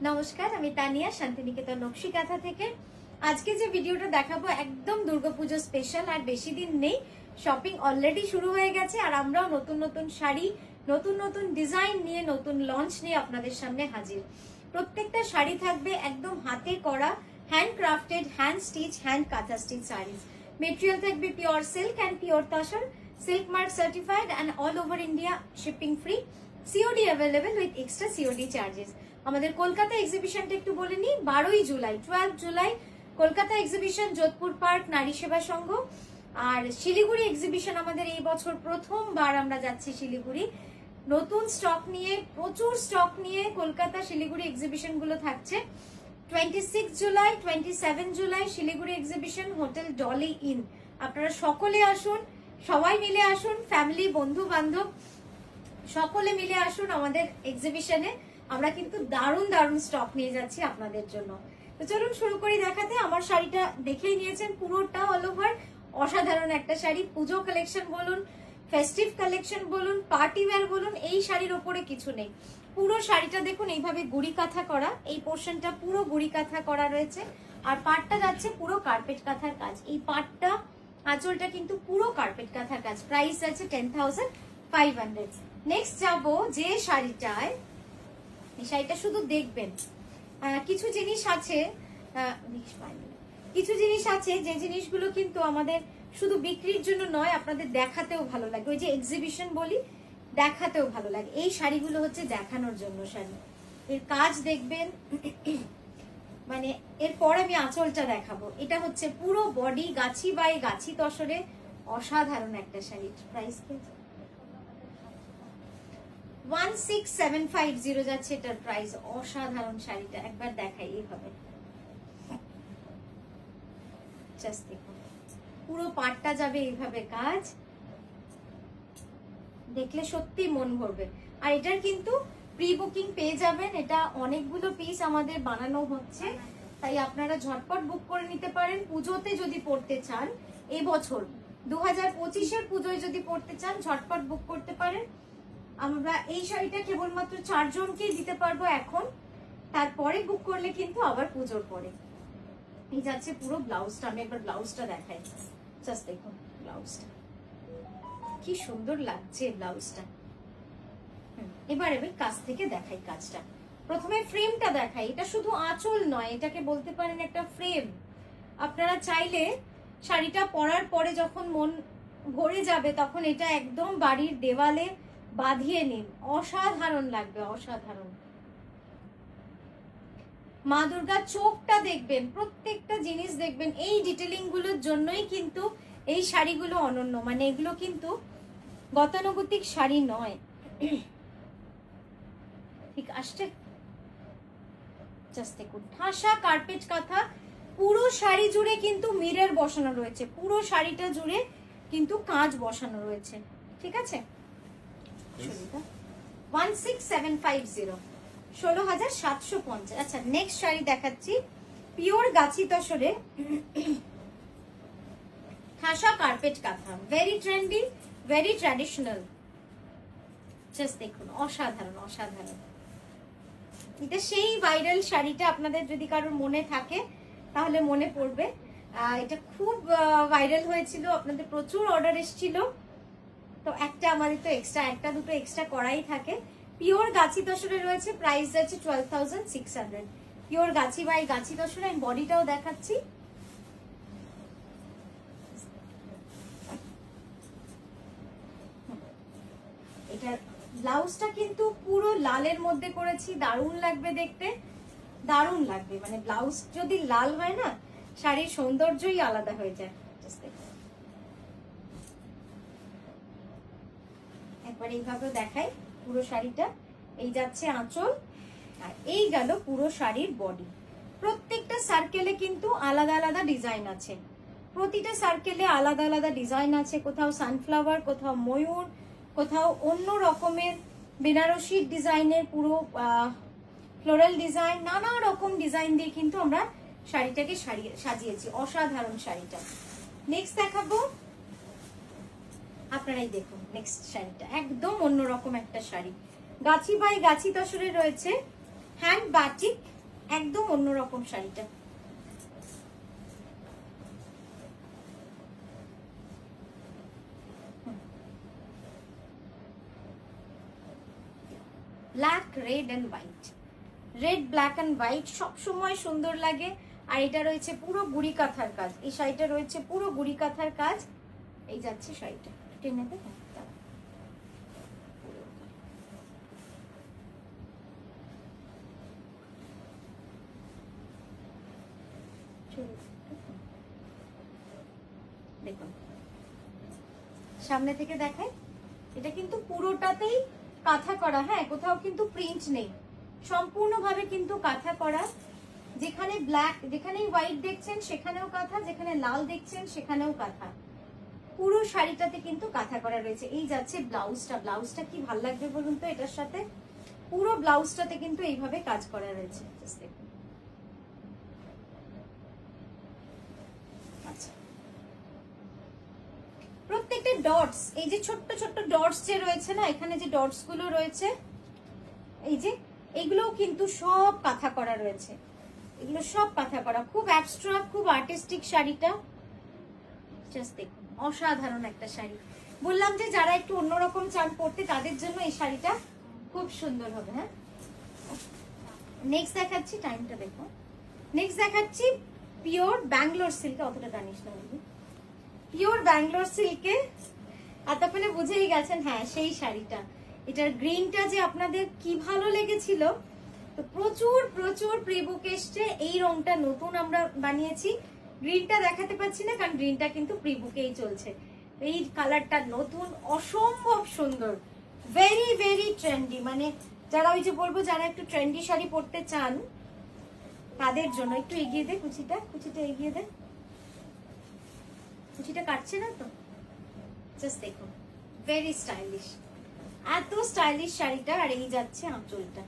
নমস্কার, আমি তানিয়া শান্তিনিকেতন নকশি কাঁথা থেকে। আজকে যে ভিডিওটা দেখাবো একদম দুর্গাপুজো স্পেশাল। আর বেশি দিন নেই, শপিং অলরেডি শুরু হয়ে গেছে। আর আমরাও নতুন নতুন শাড়ি, নতুন নতুন ডিজাইন নিয়ে, নতুন লঞ্চ নিয়ে আপনাদের সামনে হাজির। প্রত্যেকটা শাড়ি থাকবে একদম হাতে করা, hand crafted, hand stitch, hand কাঁথা স্টিচ শাড়ি। মেটেরিয়াল থাকবে pure silk and pure tussar, silk mark certified and all over India shipping free. COD available with extra COD charges. আমাদের কলকাতা এক্সিবিশনটা একটু বলে নিই। 12 জুলাই 12 জুলাই কলকাতা এক্সিবিশন, যোধপুর পার্ক, নারী সেবা সংঘ। আর শিলিগুড়ি এক্সিবিশন আমাদের এই বছর প্রথমবার আমরা যাচ্ছি শিলিগুড়ি। নতুন স্টক নিয়ে, প্রচুর স্টক নিয়ে কলকাতা শিলিগুড়ি এক্সিবিশন গুলো থাকছে। 26 July 27 July Siliguri exhibition, hotel Dolly in. আপনারা সকলে আসুন, সবাই মিলে আসুন, ফ্যামিলি, বন্ধু বান্ধব সকলে মিলে আসুন আমাদের এক্সিবিশনে। আমরা কিন্তু দারুণ দারুণ স্টক নিয়ে যাচ্ছি আপনাদের জন্য। তো চলুন শুরু করি দেখাতে। আমার শাড়িটা দেখেই নিয়েছেন, পুরোটা অল ওভার অসাধারণ একটা শাড়ি। পুজো কালেকশন বলুন, ফেস্টিভ কালেকশন বলুন, পার্টি ওয়্যার বলুন, এই শাড়ির ওপরে কিছু নেই। পুরো শাড়িটা দেখুন এইভাবে গুড়ি কাঁথা করা, এই পোর্শনটা পুরো গুড়ি কাঁথা করা রয়েছে। আর পাটটা যাচ্ছে পুরো কার্পেট কাঁথার কাজ। এই পাটটা, আঁচলটা কিন্তু পুরো কার্পেট কাঁথার কাজ। প্রাইস আছে 10,500। নেক্সট যাবো যে শাড়িটায়, এই শাড়িটা শুধু দেখবেন। কিছু জিনিস আছে, যে জিনিসগুলো কিন্তু আমাদের শুধু বিক্রির জন্য নয়, আপনাদের দেখাতেও ভালো লাগে। ওই যে এক্সিবিশন বলি, দেখাতেও ভালো লাগে। এই শাড়িগুলো হচ্ছে দেখানোর জন্য শাড়ি। এর কাজ দেখবেন, মানে এরপর আমি আঁচলটা দেখাবো। এটা হচ্ছে পুরো বডি গাছি বাই গাছি তসরে অসাধারণ একটা শাড়ি। প্রাইস 16,750 যাচ্ছে এটার প্রাইস। অসাধারণ শাড়িটা একবার দেখাই এইভাবে। জাস্ট দেখুন, পুরো পাটটা যাবে এইভাবে কাজ, দেখলে সত্যি মন ভরবে। আর এটার কিন্তু প্রি বুকিং পেয়ে যাবেন। এটা অনেকগুলো পিস আমাদের বানানো হচ্ছে, তাই আপনারা ঝটপট বুক করে নিতে পারেন। পুজোতে যদি পড়তে চান, এবছর 2025-এর পুজোয় যদি পড়তে চান, ঝটপট বুক করতে পারেন। আমরা এই শাড়িটা কেবলমাত্র 4 জনকেই দিতে পারবো এখন। তারপরে বুক করলে কিন্তু আবার পুজোর পরে। এই যাচ্ছে পুরো ব্লাউজটা। আমি একবার ব্লাউজটা দেখাই, জাস্ট দেখুন ব্লাউজটা কি সুন্দর লাগছে ব্লাউজটা। এবার আমি কাছ থেকে দেখাই কাজটা। প্রথমে ফ্রেমটা দেখাই। এটা শুধু আঁচল নয়, এটাকে বলতে পারেন একটা ফ্রেম। আপনারা চাইলে শাড়িটা পরার পরে যখন মন ভরে যাবে, তখন এটা একদম বাড়ির দেওয়ালে বাঁধিয়ে নিন, অসাধারণ লাগবে, অসাধারণ। মা দুর্গার চোখটা দেখবেন, প্রত্যেকটা জিনিস দেখবেন। এই ডিটেলিং গুলোর জন্যই কিন্তু এই শাড়িগুলো অনন্য। মানে এগুলো কিন্তু গতানুগতিক শাড়ি নয়। ঠিক আসছে, জাস্ট দেখুন। ঠাসা কার্পেট কাঁথা, পুরো শাড়ি জুড়ে কিন্তু মিরর বসানো রয়েছে। পুরো শাড়িটা জুড়ে কিন্তু কাঁচ বসানো রয়েছে। ঠিক আছে, 16,750, 16,750। আচ্ছা, নেক্সট শাড়ি দেখাচ্ছি। পিওর গাছি তসরে ঠাসা কার্পেট কাঁথা, very trendy, very traditional. Just দেখুন, অসাধারণ অসাধারণ। এটা সেই ভাইরাল শাড়িটা, আপনাদের যদি কারোর মনে থাকে তাহলে মনে পড়বে। এটা খুব ভাইরাল হয়েছিল, আপনাদের প্রচুর অর্ডার এসেছিল। তো একটা আমাদের তো এক্সট্রা, একটা দুটো এক্সট্রা করাই থাকে। পিওর গাছি তসরে রয়েছে, প্রাইস আছে 12,600। পিওর গাছি বাই গাছি তসরে। আমি বডিটাও দেখাচ্ছি। এটা ব্লাউজটা কিন্তু পুরো লালের মধ্যে করেছি। দারুণ লাগবে দেখতে, দারুণ লাগবে। মানে ব্লাউজ যদি লাল হয় না, শাড়ির সৌন্দর্যই আলাদা হয়ে যায়। একবার এইভাবে দেখাই পুরো শাড়িটা। এই যাচ্ছে আঁচল, আর এই গেল পুরো শাড়ির বডি। প্রত্যেকটা সার্কেলে কিন্তু আলাদা আলাদা ডিজাইন আছে। প্রতিটা সার্কেলে আলাদা আলাদা ডিজাইন আছে। কোথাও সানফ্লাওয়ার, কোথাও ময়ূর, কোথাও অন্য রকমের বেনারসি ডিজাইনের পুরো ফ্লোরাল ডিজাইন, নানা রকম ডিজাইন দিয়ে কিন্তু আমরা শাড়িটাকে সাজিয়েছি। অসাধারণ শাড়িটা। নেক্সট দেখাবো, আপনারাই দেখুন। নেক্সট শাড়িটা একদম অন্যরকম একটা শাড়ি। গাছি বাই গাছি তসরে রয়েছে, হ্যান্ড বাটিক, একদম অন্যরকম শাড়িটা। Black, red and white, red black and white সবসময় সুন্দর লাগে। আর এটা রয়েছে পুরো গুড়ি কাঁথার কাজ, এই শাড়িটা রয়েছে পুরো গুড়ি কাঁথার কাজ। এই যাচ্ছে শাড়িটা, টেনে দে। দেখুন সামনে থেকে দেখায়, এটা কিন্তু পুরোটাতেই কাঁথা করা, হ্যাঁ কোথাও কিন্তু প্রিন্ট নেই, সম্পূর্ণভাবে কিন্তু কাঁথা করা। যেখানে ব্ল্যাক, যেখানে হোয়াইট দেখছেন সেখানেও কাঁথা, যেখানে লাল দেখছেন সেখানেও কাঁথা, পুরো শাড়িটাতে কিন্তু কাঁথা করা রয়েছে। এই যাচ্ছে ব্লাউজটা, ব্লাউজটা কি ভাল লাগবে বলুন তো এটার সাথে, পুরো ব্লাউজটাতে কিন্তু এইভাবে কাজ করা রয়েছে। আচ্ছা, প্রত্যেকটা ডটস, এই যে ছোট্ট ছোট্ট ডটস যে রয়েছে না, এখানে যে ডটস গুলো রয়েছে, এই যে এগুলোও কিন্তু সব কাঁথা করা রয়েছে, এগুলো সব কাঁথা করা। খুব অ্যাবস্ট্রাক্ট, খুব আর্টিস্টিক শাড়িটা, জাস্ট দেখুন অসাধারণ একটা শাড়ি। বললাম যে যারা একটু অন্যরকম চান পড়তে তাদের জন্য এই শাড়িটা খুব সুন্দর হবে। হ্যাঁ, নেক্সট দেখাচ্ছি, টাইমটা দেখো, নেক্সট দেখাচ্ছি পিওর ব্যাঙ্গালোর সিল্কে, অতটা জানিস না বলবি, পিওর ব্যাঙ্গালোর সিল্কে। এতক্ষণে বুঝেই গেছেন, হ্যাঁ সেই শাড়িটা। এটার গ্রিনটা যে আপনাদের কি ভালো লেগেছিল, তো প্রচুর প্রচুর প্রিবুক এসছে। এই রংটা নতুন আমরা বানিয়েছি, গ্রিনটা দেখাতে পাচ্ছি না কারণ গ্রিনটা কিন্তু প্রিবুকেই চলছে। এই কালারটা নতুন, অসম্ভব সুন্দর, ভেরি ভেরি ট্রেন্ডি। মানে যারা ওই যে বলবো যারা একটু ট্রেন্ডি শাড়ি পরতে চান তাদের জন্য। একটু এগিয়ে দে কুচিটা, কুচিটা এগিয়ে দে, কুচিটা কাটছে না তো, জাস্ট দেখুন ভেরি স্টাইলিশ, এত স্টাইলিশ শাড়িটা। আর এই যাচ্ছে আঁচলটা,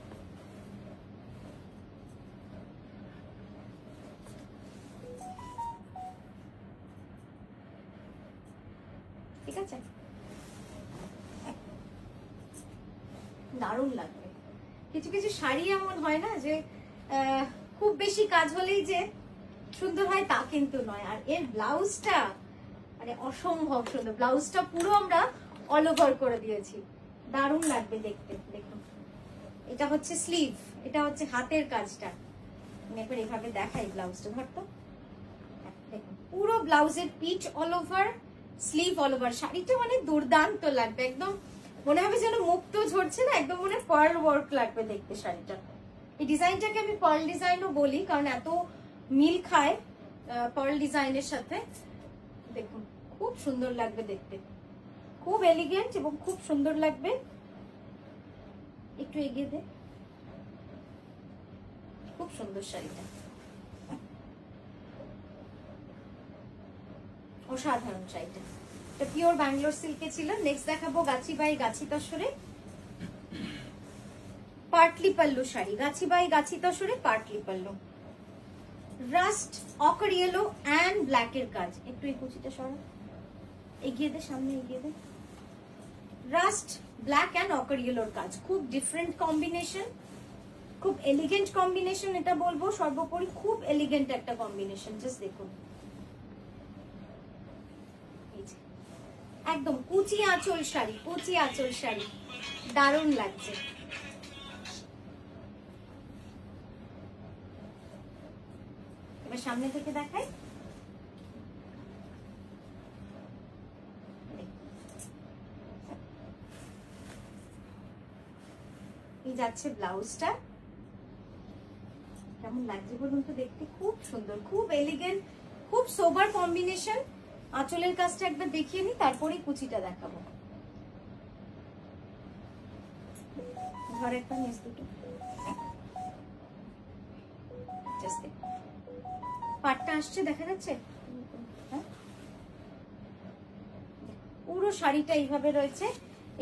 ঠিক আছে, দারুণ লাগবে। কিছু কিছু শাড়ি এমন হয় না যে খুব বেশি কাজ হলেই যে সুন্দর হয় তা কিন্তু নয়। আর এর ব্লাউজটা মানে অসম্ভব সুন্দর, ব্লাউজটা পুরো আমরা অল ওভার করে দিয়েছি, দারুণ লাগবে দেখতে। দেখুন এটা হচ্ছে স্লিভ, এটা হচ্ছে হাতের কাজটা। আমি একবার এইভাবে দেখাই ব্লাউজটা, ধরতো দেখুন পুরো ব্লাউজের piece all over, sleeve all over. শাড়িটা মানে দুর্দান্ত লাগবে, একদম মনে হবে যেন মুক্ত ঝরছে না, একদম মনে পার্ল ওয়ার্ক লাগবে দেখতে শাড়িটা। এই ডিজাইনটাকে আমি পার্ল ডিজাইনও বলি কারণ এত মিল খায় পার্ল ডিজাইনের সাথে। দেখুন খুব সুন্দর লাগবে দেখতে, খুব এলিগেন্ট এবং খুব সুন্দর লাগবে। একটু এগিয়ে দে, খুব সুন্দর শাড়িটা, অসাধারণ শাড়িটা। এটা পিওর ব্যাঙ্গালোর সিল্কে ছিল। নেক্সট দেখাবো গাছি বাই গাছি তসরে পার্টলি পাল্লু শাড়ি, গাছি বাই গাছি তসরে partly pallu, rust ochre yellow and black এর কাজ। একটু এই কুচিটা সরা, এগিয়ে দে, সামনে এগিয়ে দে। রাস্ট ব্ল্যাক এন্ড অকার ইয়েলোর কাজ, খুব ডিফারেন্ট কম্বিনেশন, খুব এলিগেন্ট কম্বিনেশন এটা বলবো। সর্বোপরি খুব এলিগেন্ট একটা কম্বিনেশন, জাস্ট দেখুন একদম কুচি আঁচল শাড়ি, কুচি আঁচল শাড়ি, দারুণ লাগছে। এবার সামনে থেকে দেখাই, এই যাচ্ছে ব্লাউজটা, কেমন লাগছে বলুন তো দেখতে, খুব সুন্দর, খুব এলিগেন্ট, খুব সোবার কম্বিনেশন। আঁচলের কাজটা একবার দেখিয়ে নি, তারপরে কুচিটা দেখাবো। ধর একটা নিচ দুটো, পাটটা আসছে দেখা যাচ্ছে, পুরো শাড়িটা এইভাবে রয়েছে।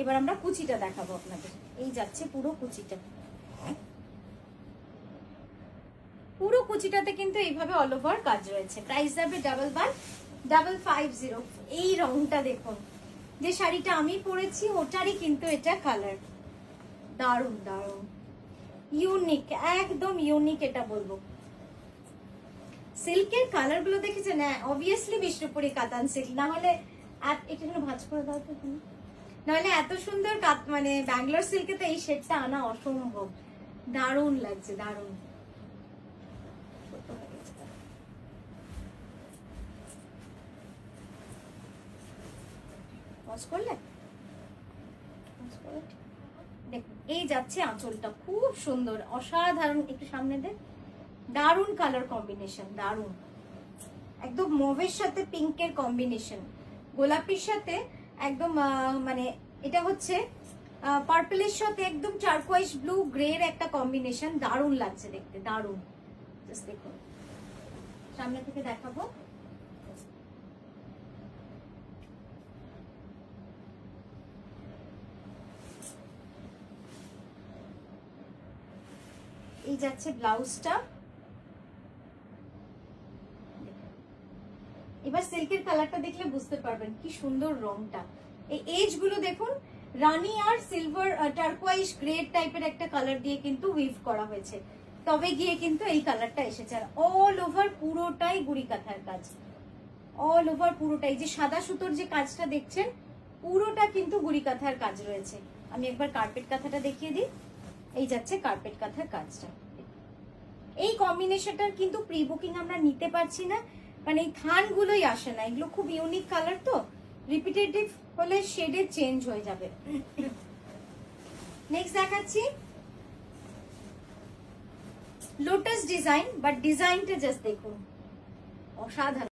এবার আমরা কুচিটা দেখাবো আপনাদের। এই যাচ্ছে পুরো কুচিটা, পুরো কুচিটাতে কিন্তু এইভাবে অল ওভার কাজ রয়েছে। প্রাইস যাবে 11,550। এই রংটা দেখুন, যে শাড়িটা আমি পরেছি ওটারই কিন্তু এটা কালার, দারুণ দারুণ ইউনিক, একদম ইউনিক এটা বলবো। সিল্কের কালার গুলো দেখেছেন, অবভিয়াসলি বিষ্ণুপুরি কাতান সিল্ক, না হলে এখানে ভাঁজ করে দাও তো, নাহলে এত সুন্দর মানে ব্যাঙ্গালোর সিল্কে তো এই শেডটা আনা অসম্ভব। দারুণ লাগছে, দারুণ। করলে দেখুন, এই যাচ্ছে আঁচলটা, খুব সুন্দর, অসাধারণ। একটু সামনে দে, দারুণ কালার কম্বিনেশন, দারুণ। একদম মুভের সাথে পিঙ্কের কম্বিনেশন, গোলাপির সাথে একদম মানে এটা হচ্ছে পার্পলের সাথে একদম টারকোয়াইজ ব্লু গ্রের একটা কম্বিনেশন, দারুণ লাগছে দেখতে, দারুণ। জাস্ট দেখুন, সামনে থেকে দেখাবো। এই যাচ্ছে ব্লাউজটা। এবার সিল্কের কালারটা দেখলে বুঝতে পারবেন কি সুন্দর রংটা। এই এজ গুলো দেখুন, রানী আর সিলভার টারকোয়াইজ গ্রে টাইপের একটা কালার দিয়ে কিন্তু উইভ করা হয়েছে, তবে গিয়ে কিন্তু এই কালারটা এসেছে। আর অল ওভার পুরোটাই গুড়ি কাঁথার কাজ, অল ওভার পুরোটাই। যে সাদা সুতোর যে কাজটা দেখছেন, পুরোটা কিন্তু গুড়ি কাঁথার কাজ রয়েছে। আমি একবার কার্পেট কাঁথাটা দেখিয়ে দিই। এই যাচ্ছে কার্পেট কাঁথার কাজটা। এই কম্বিনেশনটার কিন্তু প্রি বুকিং আমরা নিতে পারছি না, মানে এই থান গুলোই আসে না। এগুলো খুব ইউনিক কালার, তো রিপিটেটিভ হলে শেডে চেঞ্জ হয়ে যাবে। নেক্সট দেখাচ্ছি লোটাস ডিজাইন, বাট ডিজাইনটা জাস্ট দেখুন, অসাধারণ।